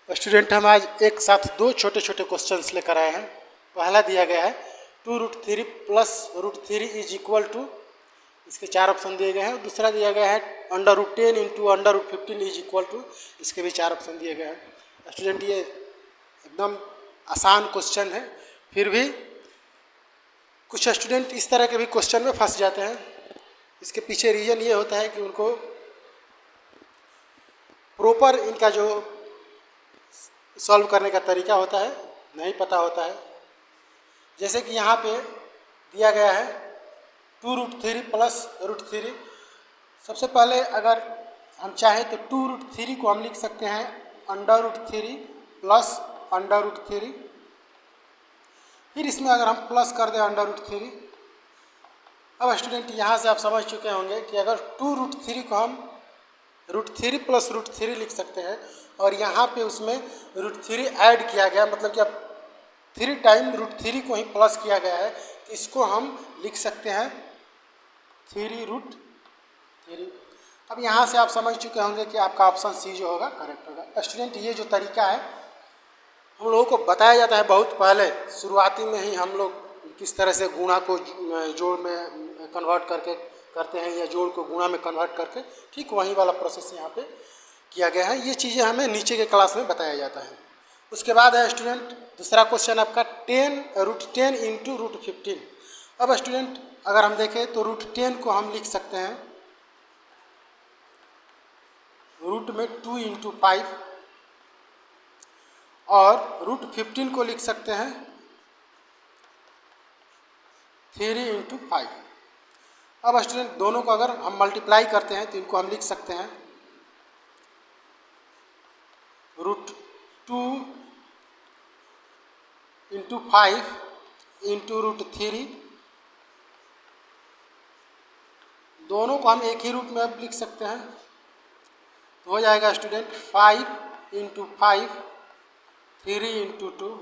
Student हम आज एक साथ दो छोटे छोटे क्वेश्चंस लेकर आए हैं। पहला दिया गया है 2√3 प्लस √3 इज इक्वल टू, इसके 4 ऑप्शन दिए गए हैं। दूसरा दिया गया है √10 इंटू √15 इज इक्वल टू, इसके भी 4 ऑप्शन दिए गए हैं। स्टूडेंट ये एकदम आसान क्वेश्चन है, फिर भी कुछ स्टूडेंट इस तरह के भी क्वेश्चन में फंस जाते हैं। इसके पीछे रीज़न ये होता है कि उनको प्रॉपर इनका जो सॉल्व करने का तरीका होता है नहीं पता होता है। जैसे कि यहाँ पे दिया गया है 2√3 प्लस √3। सबसे पहले अगर हम चाहें तो 2√3 को हम लिख सकते हैं √3 प्लस √3। फिर इसमें अगर हम प्लस कर दें √3। अब स्टूडेंट यहाँ से आप समझ चुके होंगे कि अगर 2√3 को हम √3 प्लस √3 लिख सकते हैं और यहाँ पे उसमें √3 ऐड किया गया, मतलब कि अब 3 टाइम √3 को ही प्लस किया गया है, तो इसको हम लिख सकते हैं 3√3। अब यहाँ से आप समझ चुके होंगे कि आपका ऑप्शन सी जो होगा करेक्ट होगा। स्टूडेंट ये जो तरीका है हम लोगों को बताया जाता है बहुत पहले, शुरुआती में ही हम लोग किस तरह से गुणा को जोड़ में कन्वर्ट करके करते हैं या जोड़ को गुणा में कन्वर्ट करके, ठीक वही वाला प्रोसेस यहाँ पे किया गया है। ये चीज़ें हमें नीचे के क्लास में बताया जाता है। उसके बाद है स्टूडेंट दूसरा क्वेश्चन आपका √10 इंटू √15। अब स्टूडेंट अगर हम देखें तो √10 को हम लिख सकते हैं रूट में 2 इंटू 5 और √15 को लिख सकते हैं 3 इंटू 5। अब स्टूडेंट दोनों को अगर हम मल्टीप्लाई करते हैं तो इनको हम लिख सकते हैं √2 इंटू 5 इंटू √3। दोनों को हम एक ही रूप में अब लिख सकते हैं, तो हो जाएगा स्टूडेंट 5 इंटू 5 3 इंटू 2।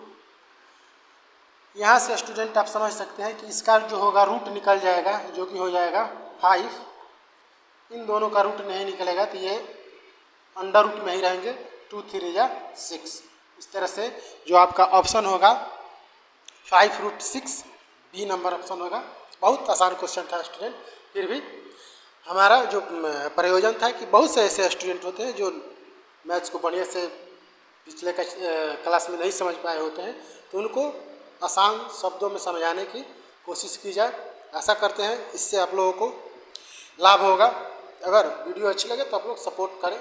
यहाँ से स्टूडेंट आप समझ सकते हैं कि इसका जो होगा रूट निकल जाएगा, जो कि हो जाएगा 5। इन दोनों का रूट नहीं निकलेगा तो ये अंडर रूट में ही रहेंगे, 2 3 या 6। इस तरह से जो आपका ऑप्शन होगा 5√6 बी नंबर ऑप्शन होगा। बहुत आसान क्वेश्चन था स्टूडेंट, फिर भी हमारा जो प्रयोजन था कि बहुत से ऐसे स्टूडेंट होते हैं जो मैथ्स को बढ़िया से पिछले क्लास में नहीं समझ पाए होते हैं, तो उनको आसान शब्दों में समझाने की कोशिश की जाए। ऐसा करते हैं इससे आप लोगों को लाभ होगा। अगर वीडियो अच्छी लगे तो आप लोग सपोर्ट करें।